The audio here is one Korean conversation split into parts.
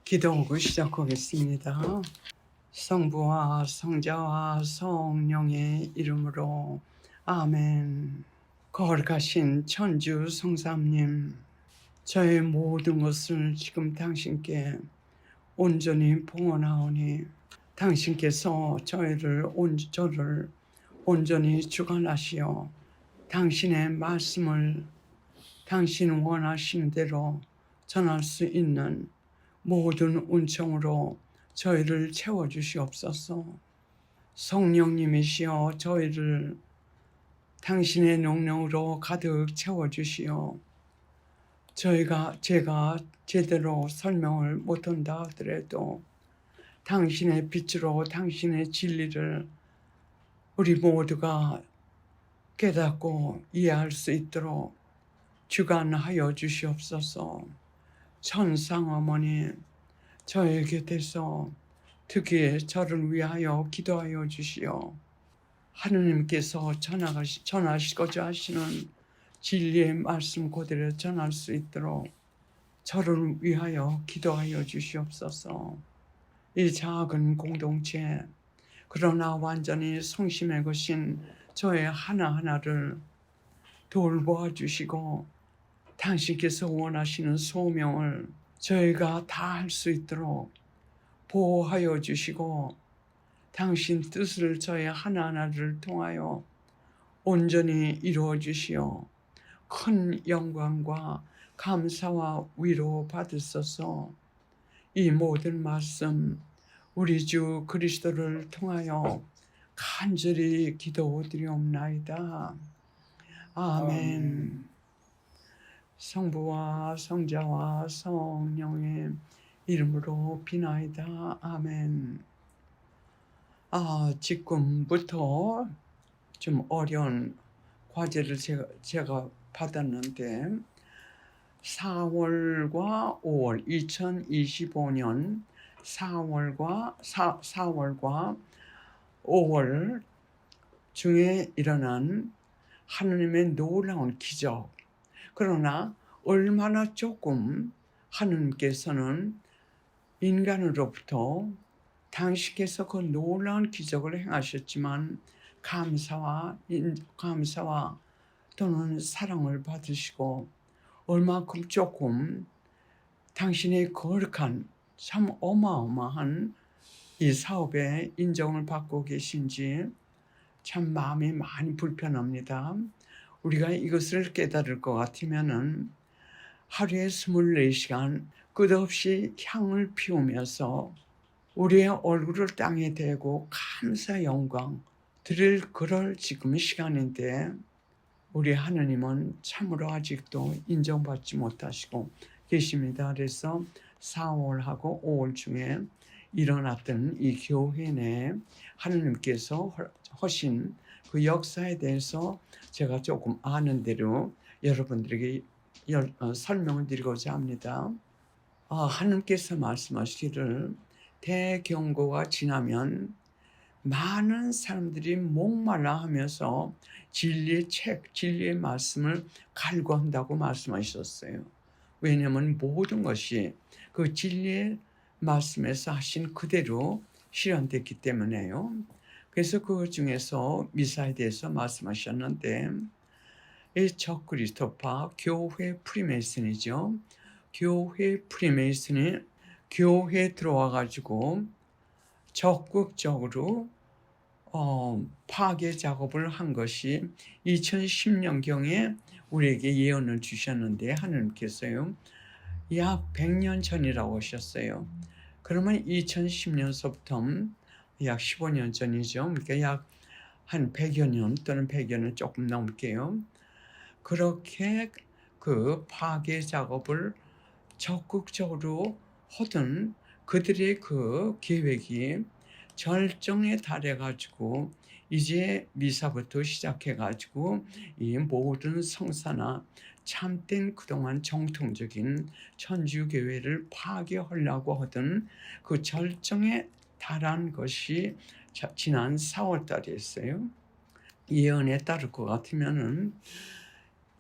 기도하고 시작하겠습니다. 성부와 성자와 성령의 이름으로 아멘. 거룩하신 천주 성삼님, 저의 모든 것을 지금 당신께 온전히 봉헌하오니 당신께서 저를 온전히 주관하시어 당신의 말씀을 당신 원하시는 대로 전할 수 있는 모든 은총으로 저희를 채워주시옵소서. 성령님이시여 저희를 당신의 능력으로 가득 채워주시어 제가 제대로 설명을 못한다 하더라도 당신의 빛으로 당신의 진리를 우리 모두가 깨닫고 이해할 수 있도록 주관하여 주시옵소서. 천상 어머니, 저의 곁에서 특히 저를 위하여 기도하여 주시어 하느님께서 전하시고자 하시는 진리의 말씀 그대로 전할 수 있도록 저를 위하여 기도하여 주시옵소서. 이 작은 공동체, 그러나 완전히 성심의 것인 저의 하나하나를 돌보아 주시고 당신께서 원하시는 소명을 저희가 다 할 수 있도록 보호하여 주시고 당신 뜻을 저희 하나하나를 통하여 온전히 이루어 주시어 큰 영광과 감사와 위로 받으소서. 이 모든 말씀 우리 주 그리스도를 통하여 간절히 기도드리옵나이다. 아멘. 성부와 성자와 성령의 이름으로 비나이다. 아멘. 지금부터 좀 어려운 과제를 제가 받았는데 4월과 5월 2025년 4월과 5월 중에 일어난 하느님의 놀라운 기적, 그러나 얼마나 조금 하느님께서는 인간으로부터 당신께서 그 놀라운 기적을 행하셨지만 감사와 또는 사랑을 받으시고 얼마큼 조금 당신의 거룩한 참 어마어마한 이 사업에 인정을 받고 계신지 참 마음이 많이 불편합니다. 우리가 이것을 깨달을 것 같으면은 하루에 24시간 끝없이 향을 피우면서 우리의 얼굴을 땅에 대고 감사 영광 드릴 그럴 지금 시간인데 우리 하느님은 참으로 아직도 인정받지 못하시고 계십니다. 그래서 4월하고 5월 중에 일어났던 이 교회 내 하느님께서 하신 그 역사에 대해서 제가 조금 아는 대로 여러분들에게 설명을 드리고자 합니다. 하느님께서 말씀하시기를 대경고가 지나면 많은 사람들이 목말라 하면서 진리의 말씀을 갈구한다고 말씀하셨어요. 왜냐하면 모든 것이 그 진리의 말씀에서 하신 그대로 실현됐기 때문에요. 그래서 그 중에서 미사에 대해서 말씀하셨는데 이 적그리스도파 교회 프리메이슨이죠. 교회 프리메이슨이 교회에 들어와 가지고 적극적으로 파괴 작업을 한 것이 2010년경에 우리에게 예언을 주셨는데 하느님께서요 약 100년 전이라고 하셨어요. 그러면 2010년서부터 약 15년 전이죠. 그러니까 약 한 100여 년 또는 100여 년 조금 넘게요. 그렇게 그 파괴 작업을 적극적으로 하던 그들의 그 계획이 절정에 달해가지고 이제 미사부터 시작해가지고 이 모든 성사나 참된 그동안 정통적인 천주교회를 파괴하려고 하던 그 절정에 달한 것이 지난 4월 달이었어요. 예언에 따를 것 같으면은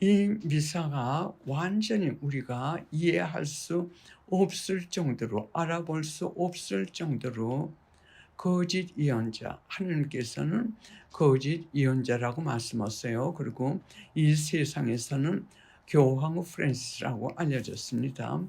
이 미사가 완전히 우리가 이해할 수 없을 정도로, 알아볼 수 없을 정도로 거짓 예언자, 하나님께서는 거짓 예언자라고 말씀하세요. 그리고 이 세상에서는 교황 프란시스라고 알려졌습니다.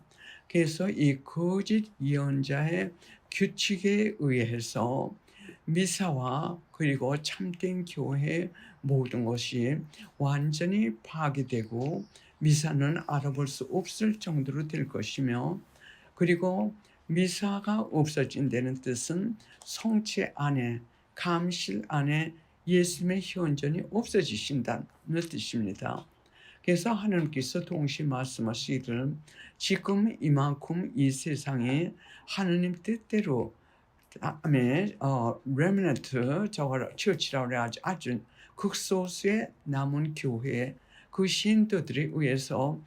그래서 이 거짓 예언자의 규칙에 의해서 미사와 그리고 참된 교회의 모든 것이 완전히 파괴되고 미사는 알아볼 수 없을 정도로 될 것이며, 그리고 미사가 없어진다는 뜻은 성체 안에, 감실 안에 예수님의 현존이 없어지신다는 뜻입니다. 그래서 하나님께서 동시에 말씀하시기를 지금 이만큼 이 세상에 하나님 뜻대로 레미넌트 저거 처치라고 해야지 아주 극소수의 남은 교회 그 신도들에 의해서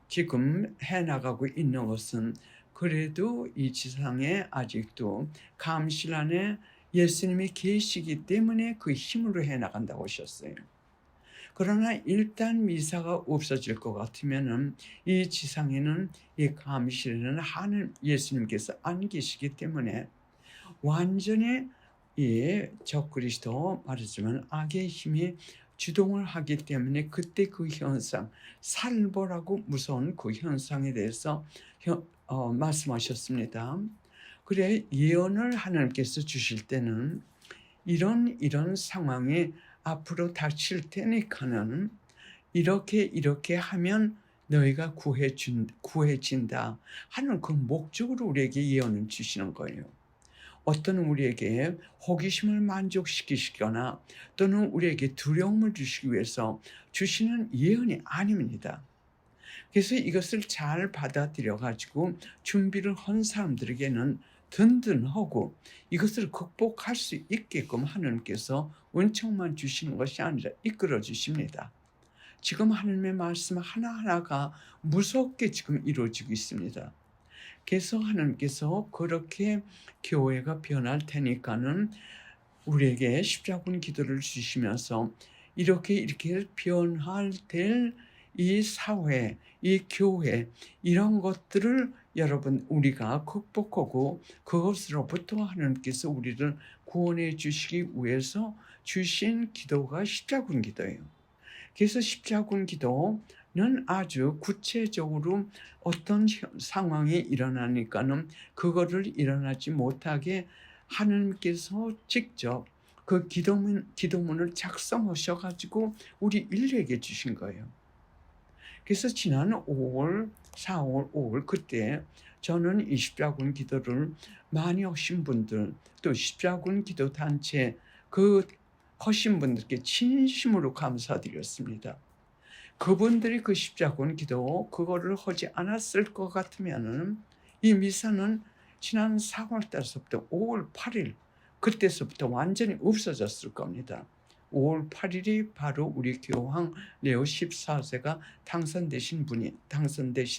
지금 해나가고 있는 것은 그래도 이 지상에 아직도 감실 안에 예수님이 계시기 때문에 그 힘으로 해나간다고 하셨어요. 그러나 일단 미사가 없어질 것 같으면은 이 지상에는 이 감실에는 하늘 예수님께서 안 계시기 때문에 완전히 이 적그리스도 말하자면 악의 힘이 주동을 하기 때문에 그때 그 현상, 살벌하고 무서운 그 현상에 대해서 말씀하셨습니다. 그래 예언을 하나님께서 주실 때는 이런 상황이 앞으로 닥칠 테니까는 이렇게 하면 너희가 구해진다 하는 그 목적으로 우리에게 예언을 주시는 거예요. 어떤 우리에게 호기심을 만족시키시거나 또는 우리에게 두려움을 주시기 위해서 주시는 예언이 아닙니다. 그래서 이것을 잘 받아들여 가지고 준비를 한 사람들에게는 든든하고 이것을 극복할 수 있게끔 하나님께서 은총만 주시는 것이 아니라 이끌어 주십니다. 지금 하나님의 말씀 하나하나가 무섭게 지금 이루어지고 있습니다. 그래서 하나님께서 그렇게 교회가 변할 테니까는 우리에게 십자군 기도를 주시면서 이렇게 변할 될 이 사회, 이 교회 이런 것들을 여러분 우리가 극복하고 그것으로부터 하나님께서 우리를 구원해 주시기 위해서 주신 기도가 십자군 기도예요. 그래서 십자군 기도는 아주 구체적으로 어떤 상황이 일어나니까는 그거를 일어나지 못하게 하나님께서 직접 그 기도문을 작성하셔 가지고 우리 인류에게 주신 거예요. 그래서 지난 4월 5월 그때 저는 이 십자군 기도를 많이 하신 분들 또 십자군 기도 단체 그 하신 분들께 진심으로 감사드렸습니다. 그분들이 그 십자군 기도 그거를 하지 않았을 것 같으면은 이 미사는 지난 4월 달서부터 5월 8일 그때서부터 완전히 없어졌을 겁니다. 5월 8일이 바로 우리 교황 레오 14세가 당선되신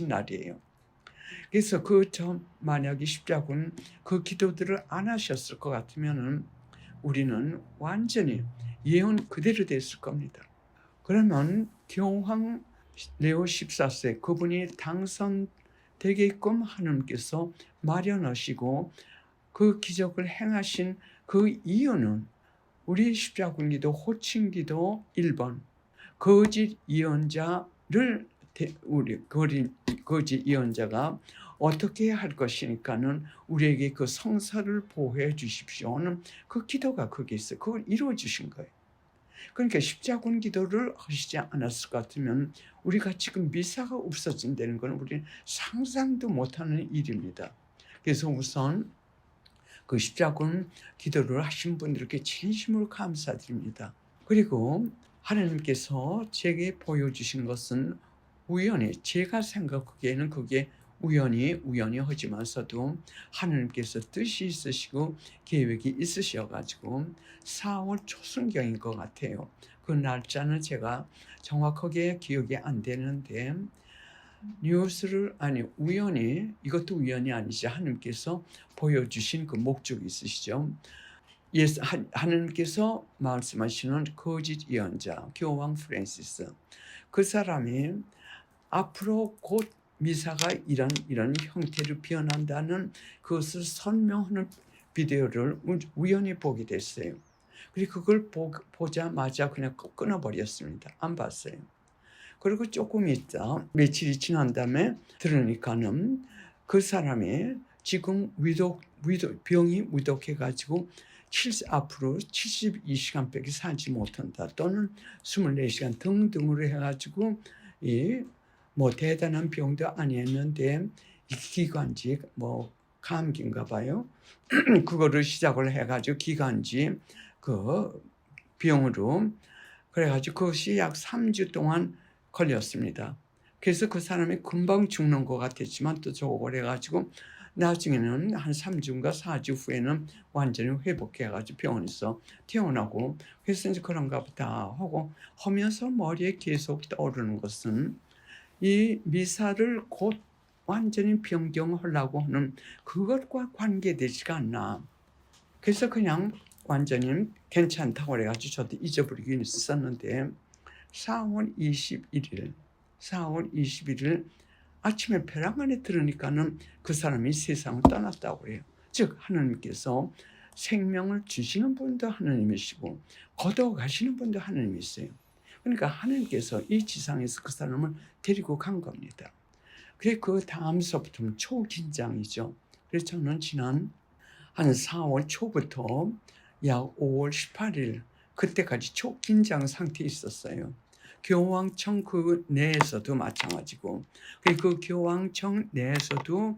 날이에요. 그래서 만약에 십자군 그 기도들을 안 하셨을 것 같으면은 우리는 완전히 예언 그대로 됐을 겁니다. 그러면 교황 레오 14세 그분이 당선되게끔 하나님께서 마련하시고 그 기적을 행하신 그 이유는 우리 십자군기도 호칭기도 1번 거짓 예언자를 우리 거짓 예언자가 어떻게 할 것이니까는 우리에게 그 성사를 보호해 주십시오는 그 기도가 거기 있어요. 그걸 이루어 주신 거예요. 그러니까 십자군 기도를 하시지 않았을 것 같으면 우리가 지금 미사가 없어진다는 건 우리는 상상도 못하는 일입니다. 그래서 우선 그 십자군 기도를 하신 분들께 진심으로 감사드립니다. 그리고 하나님께서 제게 보여주신 것은 우연히 제가 생각하기에는 그게 우연히 하지만서도 하나님께서 뜻이 있으시고 계획이 있으셔가지고 4월 초순경인 것 같아요. 그 날짜는 제가 정확하게 기억이 안 되는데 우연히 이것도 우연이 아니지 하나님께서 보여주신 그 목적이 있으시죠. 하나님께서 말씀하시는 거짓 예언자 교황 프란시스 그 사람이 앞으로 곧 미사가 이런 형태로 변한다는 그것을 설명하는 비디오를 우연히 보게 됐어요. 그리고 그걸 보자마자 그냥 끊어버렸습니다. 안 봤어요. 그리고 조금 있다 며칠이 지난 다음에 들으니까는 그 사람이 지금 병이 위독해가지고 앞으로 72시간밖에 살지 못한다, 또는 24시간 등등으로 해가지고 뭐 대단한 병도 아니었는데 기관지 뭐 감기인가 봐요. 그거를 시작을 해가지고 기관지 그 병으로 그래가지고 그것이 약 3주 동안 걸렸습니다. 그래서 그 사람이 금방 죽는 것 같았지만 또 저걸 해가지고 나중에는 한 3주인가 4주 후에는 완전히 회복해가지고 병원에서 퇴원하고, 그래서 이제 그런가 보다 하고 하면서 머리에 계속 떠오르는 것은 이 미사를 곧 완전히 변경하려고 하는 그것과 관계되지가 않나. 그래서 그냥 완전히 괜찮다고 그래가지고 저도 잊어버리긴 했었는데 4월 21일 아침에 벼랑 안에 들으니까는 그 사람이 세상을 떠났다고 그래요. 즉 하나님께서 생명을 주시는 분도 하나님이시고 걷어가시는 분도 하나님이세요. 그러니까 하나님께서 이 지상에서 그 사람을 데리고 간 겁니다. 그래 그 다음서부터는 초긴장이죠. 그래서 저는 지난 한 4월 초부터 약 5월 18일 그때까지 초긴장 상태에 있었어요. 교황청 그 내에서도 마찬가지고, 그리고 그 교황청 내에서도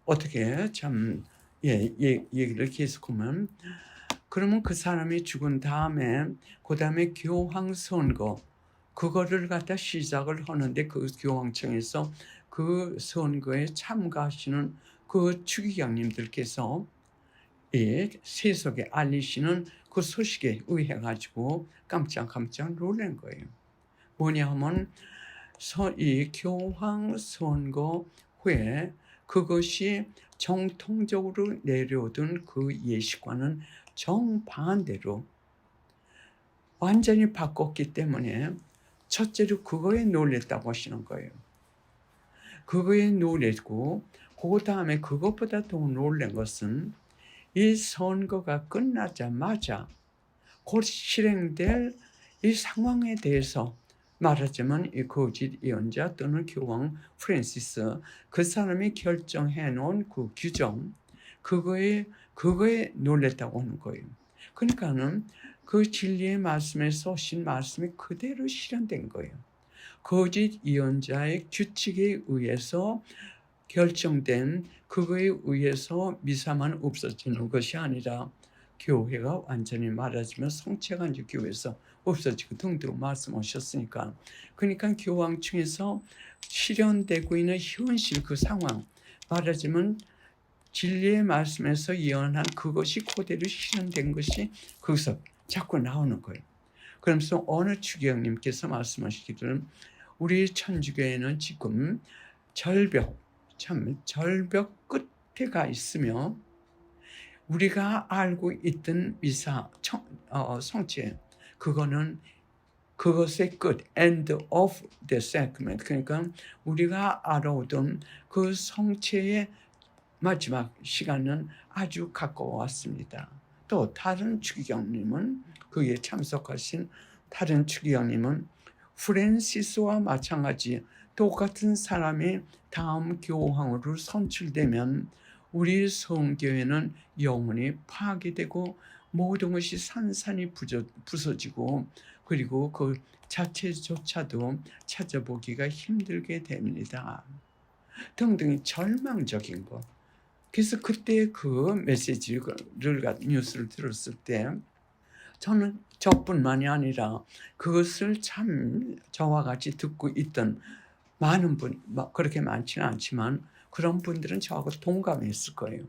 어떻게 참 얘기를 계속하면, 그러면 그 사람이 죽은 다음에 그 다음에 교황 선거 그거를 갖다 시작을 하는데 그 교황청에서 그 선거에 참가하시는 그 추기경님들께서 세속에 알리시는 그 소식에 의해 가지고 깜짝 놀란 거예요. 뭐냐 하면 이 교황 선거 후에 그것이 정통적으로 내려오던 그 예식과는 정반대로 완전히 바꿨기 때문에 첫째로 그거에 놀랬다고 하시는 거예요. 그거에 놀랬고, 그 다음에 그것보다 더 놀란 것은 이 선거가 끝나자마자 곧 실행될 이 상황에 대해서 말하자면 이 거짓 예언자 또는 교황 프란시스 그 사람이 결정해 놓은 그 규정 그거에 놀랬다고 하는 거예요. 그러니까는 그 진리의 말씀에 쏘신 말씀이 그대로 실현된 거예요. 거짓 예언자의 규칙에 의해서 결정된 그거에 의해서 미사만 없어지는 것이 아니라 교회가 완전히 말하자면 성체가 이제 교회에서 없어지고 등등 말씀하셨으니까, 그러니까 교황청에서 실현되고 있는 현실 그 상황 말하자면 진리의 말씀에서 예언한 그것이 그대로 실현된 것이 거기서 자꾸 나오는 거예요. 그러면서 어느 추기경님께서 말씀하시기를 우리 천주교회는 지금 절벽 끝에 가 있으며 우리가 알고 있던 미사 성체 그것의 끝 end of the sacrament, 그러니까 우리가 알아오던 그 성체의 마지막 시간은 아주 가까워 왔습니다. 또 다른 추기경님은 그에 참석하신 다른 추기경님은 프란시스와 마찬가지 똑같은 사람이 다음 교황으로 선출되면 우리 성교회는 영원히 파괴되고 모든 것이 산산이 부서지고 그리고 그 자체조차도 찾아보기가 힘들게 됩니다. 등등이 절망적인 것. 그래서 그때 그 메시지를 뉴스를 들었을 때 저는 저뿐만이 아니라 그것을 참 저와 같이 듣고 있던 많은 분, 그렇게 많지는 않지만 그런 분들은 저하고 동감했을 거예요.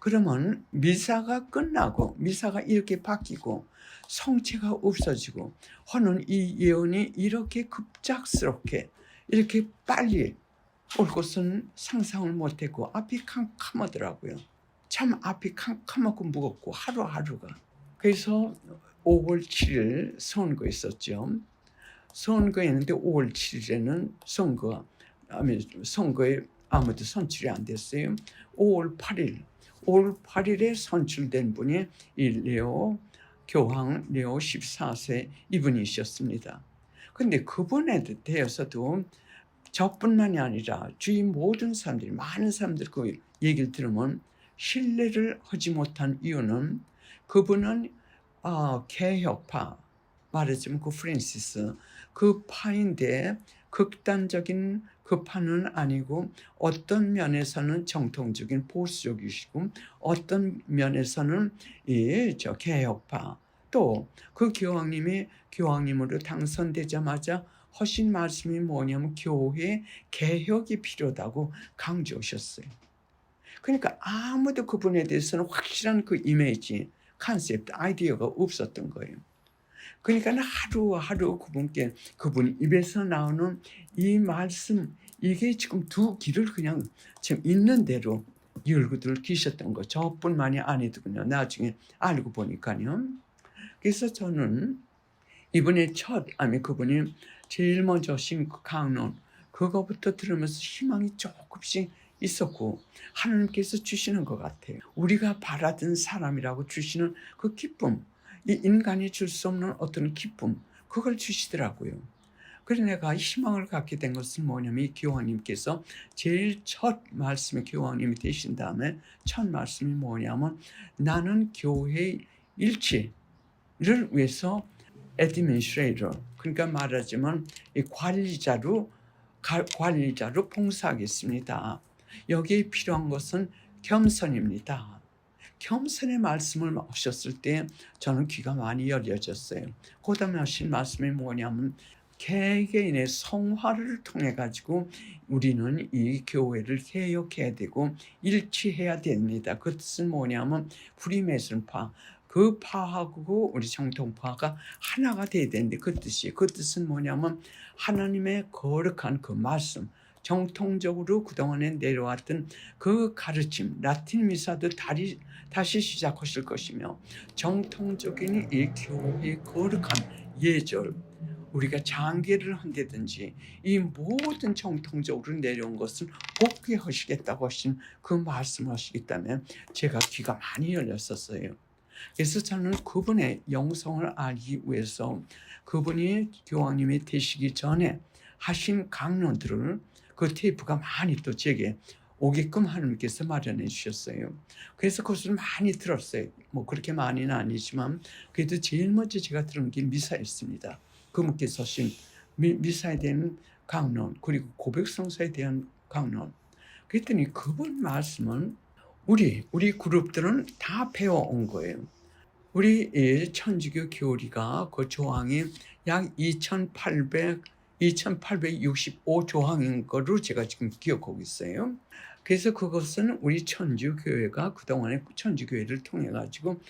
그러면 미사가 끝나고 미사가 이렇게 바뀌고 성체가 없어지고 하는 이 예언이 이렇게 급작스럽게 이렇게 빨리 올 것은 상상을 못했고 앞이 캄캄하더라고요. 참 앞이 캄캄하고 무겁고 하루하루가. 그래서 5월 7일 선거 있었죠. 선거했는데 5월 7일에는 선거가 선거에 아무도 선출이 안 됐어요. 5월 8일에 선출된 분이 이 교황 레오 14세 이분이셨습니다. 근데 그분에 대해서도 저뿐만이 아니라 주위 모든 사람들이, 많은 사람들이 그 얘기를 들으면 신뢰를 하지 못한 이유는, 그분은 개혁파, 말하자면 그 프랜시스 그 파인데, 극단적인 그 파는 아니고 어떤 면에서는 정통적인 보수적이시고 어떤 면에서는 개혁파. 또 그 교황님으로 당선되자마자 하신 말씀이 뭐냐면 교회 개혁이 필요하다고 강조하셨어요. 그러니까 아무도 그분에 대해서는 확실한 그 이미지, 컨셉트, 아이디어가 없었던 거예요. 그러니까 하루하루 그분 입에서 나오는 이 말씀, 이게 지금 두 귀를 그냥 지금 있는 대로 열고들 계셨던 거. 저뿐만이 아니더군요. 나중에 알고 보니까요. 그래서 저는 이번에 그분이 제일 먼저 하신 그 강론, 그거부터 들으면서 희망이 조금씩 있었고, 하나님께서 주시는 것 같아요. 우리가 바라던 사람이라고 주시는 그 기쁨, 이 인간이 줄 수 없는 어떤 기쁨, 그걸 주시더라고요. 그래서 내가 희망을 갖게 된 것은 뭐냐면, 이 교황님께서 제일 첫 말씀이, 교황님이 되신 다음에 첫 말씀이 뭐냐면, 나는 교회 일치를 위해서 애드민스트레이터, 그러니까 말하자면 이 관리자로 봉사하겠습니다. 여기에 필요한 것은 겸손입니다. 겸손의 말씀을 하셨을 때 저는 귀가 많이 열려졌어요. 그 다음에 하신 말씀이 뭐냐면, 개개인의 성화를 통해 가지고 우리는 이 교회를 개혁해야 되고 일치해야 됩니다. 그 뜻은 뭐냐면 프리메이슨파, 그 파하고 우리 정통파가 하나가 돼야 되는데, 그 뜻은 뭐냐면 하나님의 거룩한 그 말씀, 정통적으로 그동안에 내려왔던 그 가르침, 라틴 미사도 다시 시작하실 것이며, 정통적인 이 교회의 거룩한 예절, 우리가 장계를 한다든지 이 모든 정통적으로 내려온 것을 복귀하시겠다고 하신 그 말씀을 하시기 때문에 제가 귀가 많이 열렸었어요. 그래서 저는 그분의 영성을 알기 위해서 그분이 교황님이 되시기 전에 하신 강론들을, 그 테이프가 많이 또 제게 오게끔 하나님께서 마련해 주셨어요. 그래서 그것을 많이 들었어요. 뭐 그렇게 많이는 아니지만 그래도 제일 먼저 제가 들은 게 미사였습니다. 그분께서 하신 미사에 대한 강론, 그리고 고백성사에 대한 강론. 그랬더니 그분 말씀은 우리 그룹들은 다 배워온 거예요. 우리 천주교 교리가 그 조항이 약 2865 조항인 거로 제가 지금 기억하고 있어요. 그래서 그것은 우리 천주교회가 그동안에 천주교회를 통해 가지고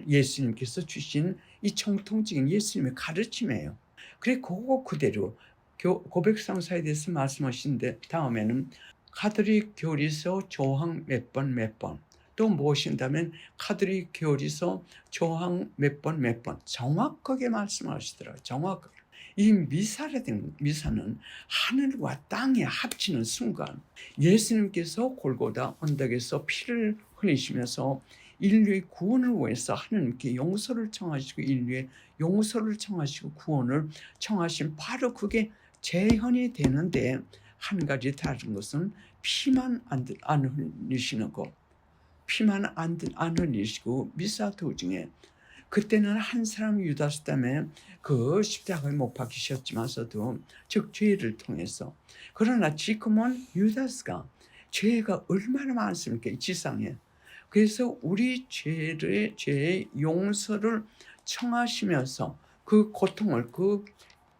예수님께서 주신 이 정통적인 예수님의 가르침이에요. 그래 그거 그대로 고백성사에 대해서 말씀하신 다음에는 카톨릭 교리서 조항 몇 번 또 무엇인다면 카톨릭 교리서 조항 몇 번 정확하게 말씀하시더라고요. 정확하게. 이 미사는 하늘과 땅이 합치는 순간, 예수님께서 골고다 언덕에서 피를 흘리시면서 인류의 구원을 위해서 하나님께 용서를 청하시고, 인류의 용서를 청하시고 구원을 청하신 바로 그게 재현이 되는데, 한 가지 다른 것은 피만 안 흘리시는 것. 피만 안 흘리시고 미사 도중에, 그때는 한 사람 유다스 때문에 그 십자가에 못 박히셨지만서도, 즉 죄를 통해서. 그러나 지금은 유다스가 죄가 얼마나 많습니까, 이 지상에. 그래서 우리 죄의 용서를 청하시면서 그 고통을,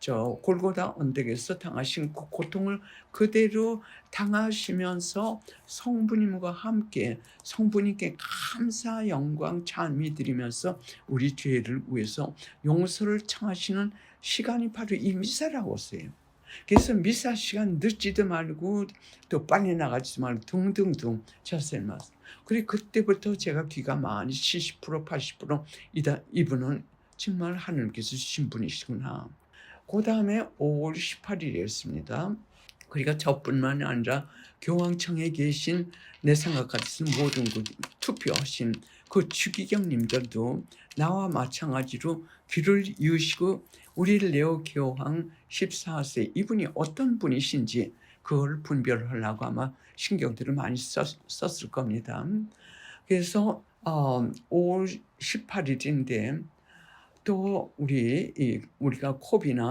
골고다 언덕에서 당하신 그 고통을 그대로 당하시면서 성부님과 함께 성부님께 감사 영광 찬미 드리면서 우리 죄를 위해서 용서를 청하시는 시간이 바로 이 미사라고 했어요. 그래서 미사 시간 늦지도 말고 또 빨리 나가지도 말고 등등등 쳤어요. 그래 그때부터 제가 귀가 많이 70% 80% 이분은 정말 하나님께서 주신 분이시구나. 그 다음에 5월 18일이었습니다. 그러니까 저뿐만 아니라 교황청에 계신 내 생각 같은 모든 그 투표하신 그 추기경님들도 나와 마찬가지로 귀를 이으시고 우리 레오 교황 14세 이분이 어떤 분이신지 그걸 분별하려고 아마 신경들을 많이 썼을 겁니다. 그래서 5월 18일인데 또 우리가 코비드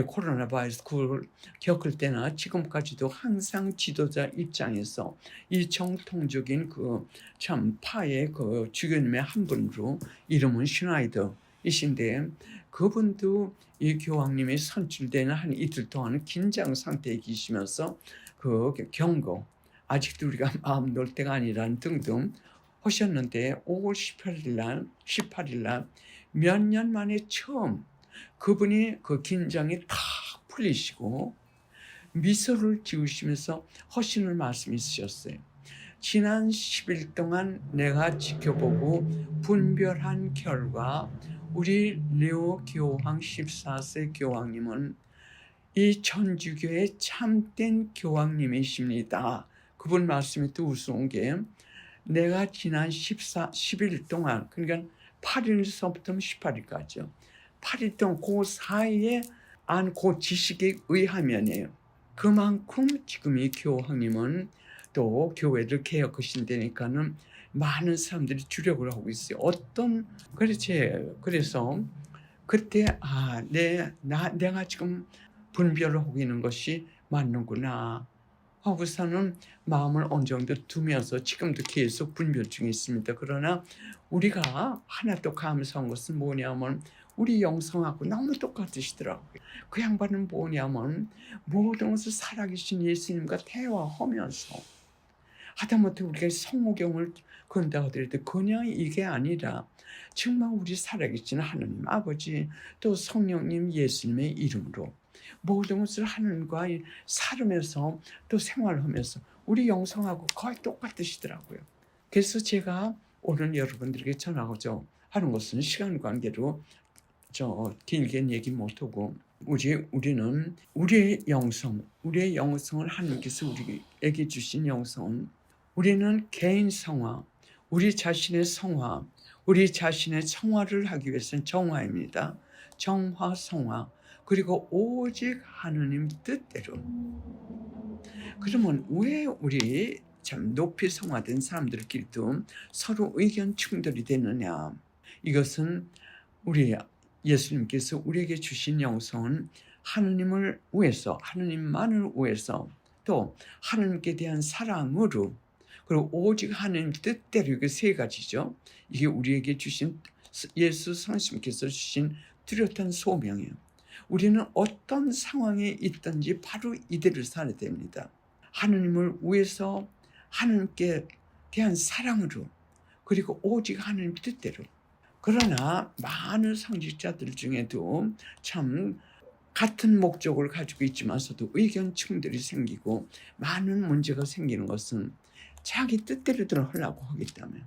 코로나 바이러스 그걸 겪을 때나 지금까지도 항상 지도자 입장에서 이 정통적인 그 참 파의 그 주교님의 한 분으로 이름은 슈나이더이신데 그분도 이 교황님이 선출되는 한 이틀 동안은 긴장 상태에 계시면서 그 경고 아직도 우리가 마음 놓을 때가 아니란 등등 하셨는데 5월 18일 날 몇 년 만에 처음 그분이 그 긴장이 다 풀리시고 미소를 지으시면서 하시는 말씀이 있으셨어요. 지난 10일 동안 내가 지켜보고 분별한 결과 우리 레오 교황 14세 교황님은 이 천주교의 참된 교황님이십니다. 그분 말씀이 또 우스운 게 내가 지난 10일 동안 그러니까 8일서부터 18일까지요. 8일 동안 그 사이에 그 지식에 의하면이에요. 그만큼 지금 이 교황님은 또 교회를 개혁하신다니까는 많은 사람들이 주력을 하고 있어요. 그래서 그때 내가 지금 분별을 하고 있는 것이 맞는구나 하고서는 마음을 어느 정도 두면서 지금도 계속 분별 중에 있습니다. 그러나 우리가 하나 또 감사한 것은 뭐냐면 우리 영성하고 너무 똑같으시더라고요. 그 양반은 뭐냐면 모든 것을 살아계신 예수님과 대화하면서 하다못해 우리가 성호경을 건다 하더라도 그냥 이게 아니라 정말 우리 살아계신 하나님 아버지 또 성령님 예수님의 이름으로 모든 것을 하나님과 살으면서 또 생활하면서 우리 영성하고 거의 똑같으시더라고요. 그래서 제가 오늘 여러분들에게 전하고자 하는 것은 시간 관계로 길게 얘기 못하고 우리는 우리의 영성을 하나님께서 우리에게 주신 영성은 우리는 개인 성화, 우리 자신의 성화, 우리 자신의 성화를 하기 위해서는 정화입니다. 정화, 성화. 그리고 오직 하느님 뜻대로. 그러면 왜 우리 참 높이 성화된 사람들끼리도 서로 의견 충돌이 되느냐. 이것은 우리 예수님께서 우리에게 주신 영성은 하느님을 위해서, 하느님만을 위해서 또 하느님께 대한 사랑으로 그리고 오직 하느님 뜻대로 이게 세 가지죠. 이게 우리에게 주신 예수 선생님께서 주신 뚜렷한 소명이에요. 우리는 어떤 상황에 있든지 바로 이대로 살아야 됩니다. 하느님을 위해서 하느님께 대한 사랑으로 그리고 오직 하느님 뜻대로. 그러나 많은 상직자들 중에도 참 같은 목적을 가지고 있지만서도 의견 충돌이 생기고 많은 문제가 생기는 것은 자기 뜻대로들 하려고 하기 때문에.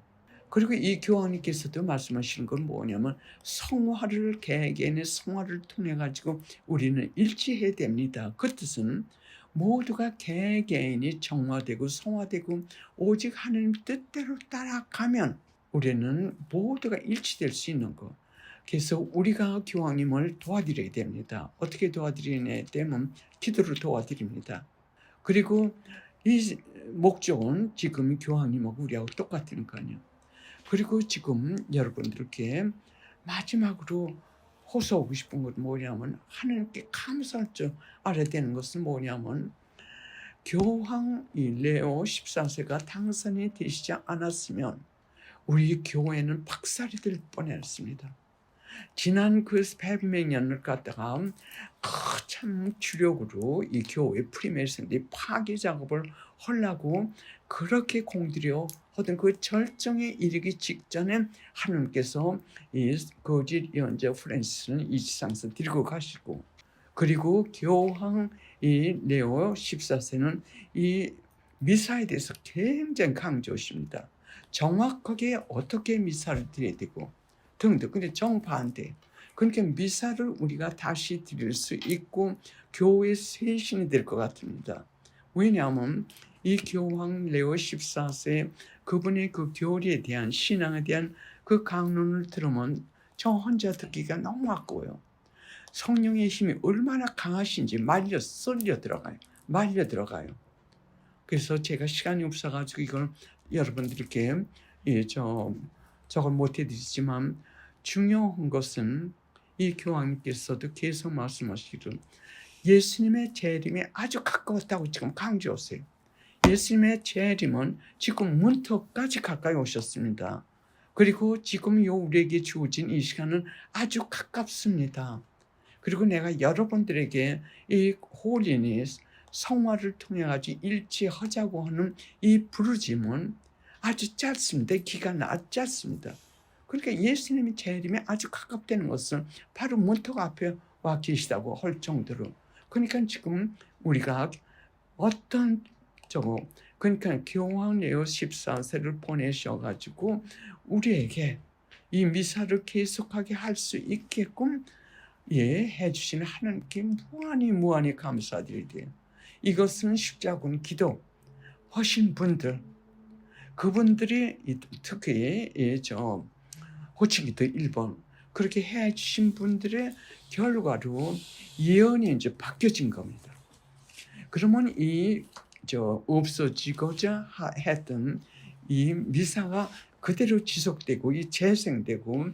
그리고 이 교황님께서도 말씀하시는 건 뭐냐면 개개인의 성화를 통해 가지고 우리는 일치해야 됩니다. 그 뜻은 모두가 개개인이 정화되고 성화되고 오직 하나님 뜻대로 따라가면 우리는 모두가 일치될 수 있는 것. 그래서 우리가 교황님을 도와드려야 됩니다. 어떻게 도와드리냐 되면 기도로 도와드립니다. 그리고 이 목적은 지금 교황님하고 우리하고 똑같으니까요. 그리고 지금 여러분들께 마지막으로 호소하고 싶은 건 뭐냐면 하나님께 감사할 줄 알아야 되는 것은 뭐냐면 교황 레오 14세가 당선이 되시지 않았으면 우리 교회는 박살이 될 뻔했습니다. 지난 그 100몇 년을 갖다가 참 주력으로 이 교회 프리메이슨들이 파괴 작업을 하려고 그렇게 공들여 하던 그 절정에 이르기 직전에 하나님께서 이 거짓 예언자 프란시스는 이 지상에서 들고 가시고 그리고 교황 이 레오 14세는 이 미사에 대해서 굉장히 강조하십니다. 정확하게 어떻게 미사를 드려야 되고 등등. 근데 정반대. 그러니까 미사를 우리가 다시 드릴 수 있고 교회 쇄신이 될 것 같습니다. 왜냐하면 이 교황 레오 14세 그분의 그 교리에 대한 신앙에 대한 그 강론을 들으면 저 혼자 듣기가 너무 아까워요. 성령의 힘이 얼마나 강하신지 썰려 들어가요. 그래서 제가 시간이 없어가지고 이걸 여러분들께 저걸 못해드리지만 중요한 것은 이 교황님께서도 계속 말씀하시기를 예수님의 재림에 아주 가까웠다고 지금 강조하세요. 예수님의 재림은 지금 문턱까지 가까이 오셨습니다. 그리고 지금 우리에게 주어진 이 시간은 아주 가깝습니다. 그리고 내가 여러분들에게 이 홀리니스 성화를 통해 가지고 일치하자고 하는 이 부르짐은 아주 짧습니다. 기간은 아주 짧습니다. 그러니까 예수님이 재림에 아주 가깝다는 것은 바로 문턱 앞에 와 계시다고 할 정도로, 그러니까 지금 우리가 어떤 그러니까 교황 레오 14세를 보내셔가지고 우리에게 이 미사를 계속하게 할 수 있게끔 해주시는 하나님께 무한히 감사드려야 돼요. 이것은 십자군 기도 하신 분들, 그분들이 특히 호칭기도 1번 그렇게 해주신 분들의 결과로 예언이 이제 바뀌어진 겁니다. 그러면 없어지고자 했던 이 미사가 그대로 지속되고 재생되고,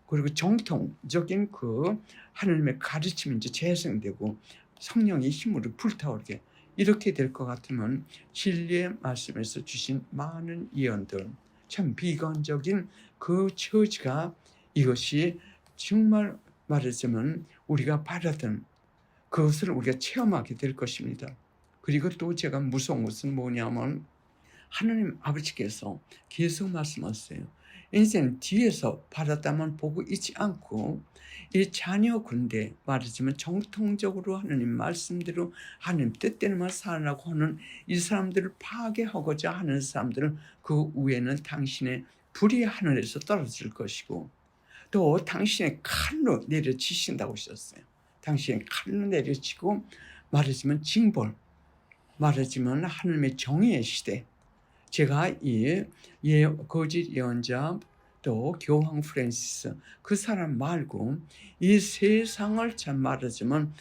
그리고 정통적인 그 하나님의 가르침이 이제 재생되고 성령의 힘으로 불타오르게 이렇게 될 것 같으면 진리의 말씀에서 주신 많은 예언들, 참 비관적인 그 처지가 이것이 정말 말하자면 우리가 바라던 그것을 우리가 체험하게 될 것입니다. 그리고 또 제가 무서운 것은 뭐냐면 하나님 아버지께서 계속 말씀하세요. 인생 뒤에서 바라다만 보고 있지 않고 이 자녀 군대, 말하자면 정통적으로 하나님 말씀대로 하나님 뜻대로만 살아가고 하는 이 사람들을 파괴하고자 하는 사람들은 그 위에는 당신의 불이 하늘에서 떨어질 것이고 또 당신의 칼로 내려치신다고 하셨어요. 당신의 칼로 내려치고 말하자면 징벌, 말하자면 하나님의 정의의 시대. 제가 거짓 예언자 또 교황 프란시스 그 사람 말고 이 세상을 참 말하자면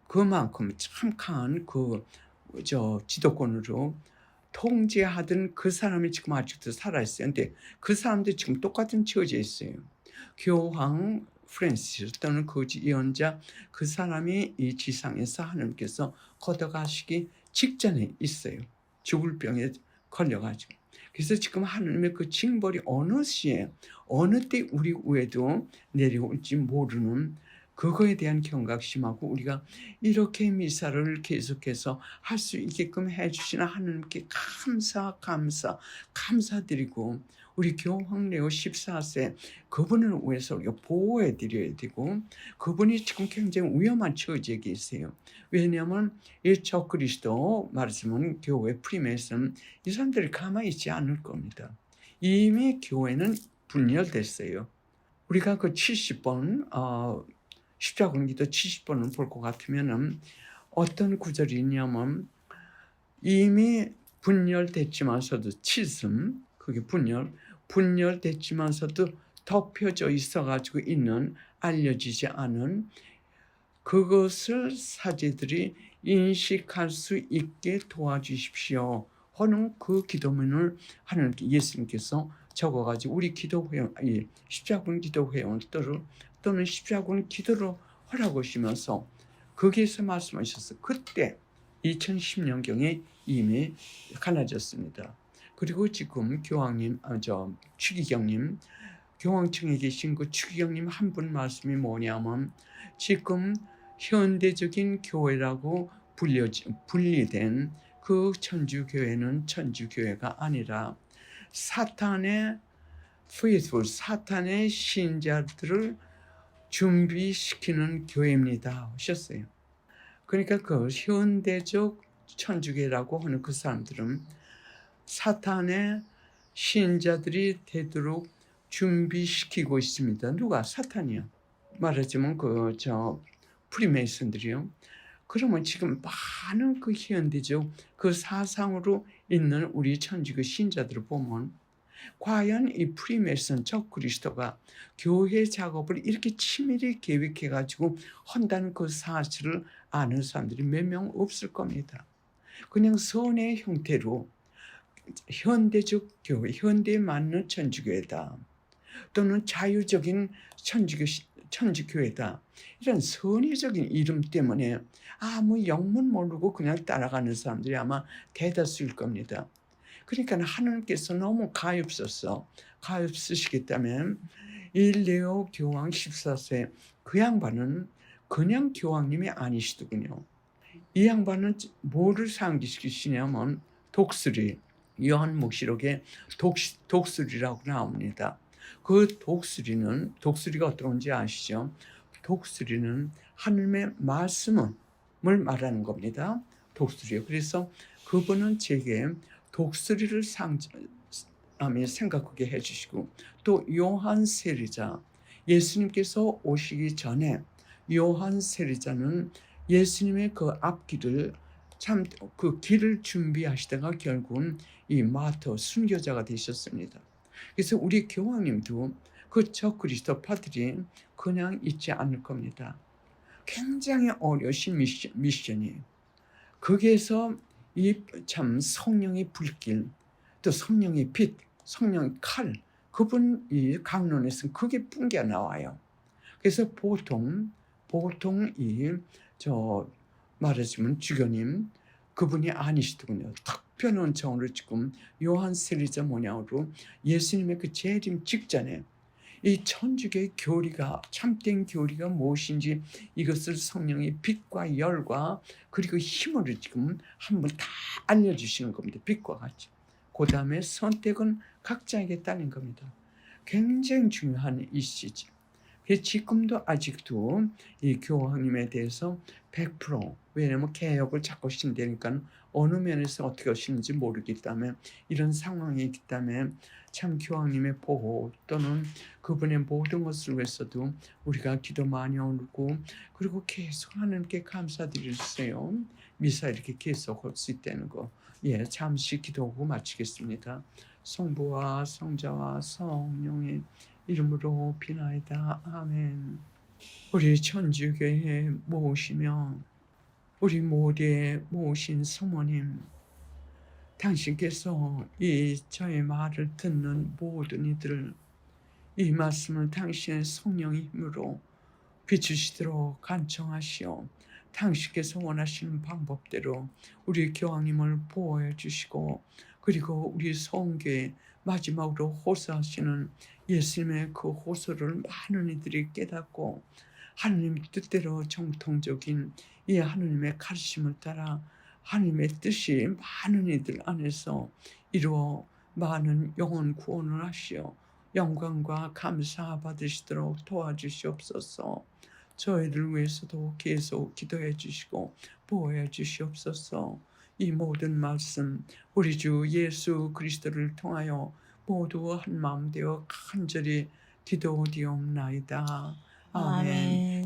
그만큼 참 강한 지도권으로 통제하던 그 사람이 지금 아직도 살아있어요. 근데 그 사람도 지금 똑같은 처지에 있어요. 교황 프란시스 또는 거짓 예언자 그 사람이 이 지상에서 하나님께서 걷어가시기 직전에 있어요. 죽을 병에 걸려가지고. 그래서 지금 하나님의 그 징벌이 어느 시에 어느 때 우리 위에도 내려올지 모르는 그거에 대한 경각심하고 우리가 이렇게 미사를 계속해서 할 수 있게끔 해주시는 하나님께 감사드리고 우리 교황 레오 14세 그분을 위해서 우리가 보호해 드려야 되고, 그분이 지금 굉장히 위험한 처지에 계세요. 왜냐하면 이 적그리스도 말하자면 교회 프리메이슨 이 사람들이 가만히 있지 않을 겁니다. 이미 교회는 분열됐어요. 우리가 그 70번 십자군기도 70번을 볼 것 같으면은 어떤 구절이 있냐면 이미 분열됐지만서도 치슴, 그게 분열됐지만서도 덮여져 있어가지고 있는 알려지지 않은 그것을 사제들이 인식할 수 있게 도와주십시오 하는 그 기도문을 하나님께 예수님께서 적어가지고 우리 기도회원, 십자군 기도회원 또는 십자군 기도로 허락하시면서 거기에서 말씀하셨어요. 그때 2010년경에 이미 갈라졌습니다. 그리고 지금 추기경님, 교황청에 계신 그 추기경님 한 분 말씀이 뭐냐면 지금 현대적인 교회라고 분리된 그 천주교회는 천주교회가 아니라 사탄의 신자들을 준비시키는 교회입니다 하셨어요. 그러니까 그 현대적 천주교라고 하는 그 사람들은 사탄의 신자들이 되도록 준비시키고 있습니다. 누가? 사탄이요. 말하자면 프리메이슨들이요. 그러면 지금 많은 그 현대적 그 사상으로 있는 우리 천주교 신자들을 보면 과연 이 프리메이슨 적그리스도가 교회 작업을 이렇게 치밀히 계획해 가지고 한다는 그 사실을 아는 사람들이 몇 명 없을 겁니다. 그냥 선의 형태로 현대적 교회, 현대에 맞는 천주교회다. 또는 자유적인 천주교회다. 이런 선의적인 이름 때문에 아무 영문 모르고 그냥 따라가는 사람들이 아마 대다수일 겁니다. 그러니까 하나님께서 너무 가엾으시기 때문에 이 레오 교황 14세 그 양반은 그냥 교황님이 아니시더군요. 이 양반은 뭐를 상징시키시냐면 독수리, 요한묵시록에 독수리라고 나옵니다. 그 독수리가 어떤지 아시죠? 독수리는 하나님의 말씀을 말하는 겁니다. 독수리요. 그래서 그분은 제게 독수리를 생각하게 해주시고, 또 요한 세리자, 예수님께서 오시기 전에 요한 세리자는 예수님의 그 앞길을 그 길을 준비하시다가 결국은 이 마터 순교자가 되셨습니다. 그래서 우리 교황님도 그 적그리스도파들이 그냥 있지 않을 겁니다. 굉장히 어려우신 미션이에요. 거기에서 이 참 성령의 불길, 또 성령의 빛, 성령의 칼, 그분 이 강론에서 그게 뿜겨 나와요. 그래서 보통 말하자면 주교님 그분이 아니시더군요. 특별한 은총으로 지금 요한 세리자 모양으로 예수님의 그 재림 직전에 이 천주교의 교리가 참된 교리가 무엇인지 이것을 성령의 빛과 열과 그리고 힘으로 지금 한번 다 알려주시는 겁니다. 빛과 같이. 그 다음에 선택은 각자에게 딸린 겁니다. 굉장히 중요한 이시지. 지금도 아직도 이 교황님에 대해서 100% 왜냐면 개혁을 자꾸 하신다니까 어느 면에서 어떻게 하시는지 모르기 때문에 이런 상황이 있기 때문에 참 교황님의 보호 또는 그분의 모든 것을 위해서도 우리가 기도 많이 올리고 그리고 계속 하나님께 감사드리세요. 미사 이렇게 계속 할 수 있다는 거. 잠시 기도하고 마치겠습니다. 성부와 성자와 성령의 이름으로 비나이다. 아멘. 우리 천주교회 모시며 우리 모두의 모신 성모님, 당신께서 저의 말을 듣는 모든 이들 이 말씀을 당신의 성령의 힘으로 비추시도록 간청하시오. 당신께서 원하시는 방법대로 우리 교황님을 보호해 주시고 그리고 우리 성교의 마지막으로 호소하시는 예수님의 그 호소를 많은 이들이 깨닫고 하나님 뜻대로 정통적인 이 하나님의 가르침을 따라 하나님의 뜻이 많은 이들 안에서 이루어 많은 영혼 구원을 하시어 영광과 감사 받으시도록 도와주시옵소서. 저희를 위해서도 계속 기도해 주시고 보호해 주시옵소서. 이 모든 말씀 우리 주 예수 그리스도를 통하여 모두 한 마음 되어 간절히 기도드리옵나이다. 아멘.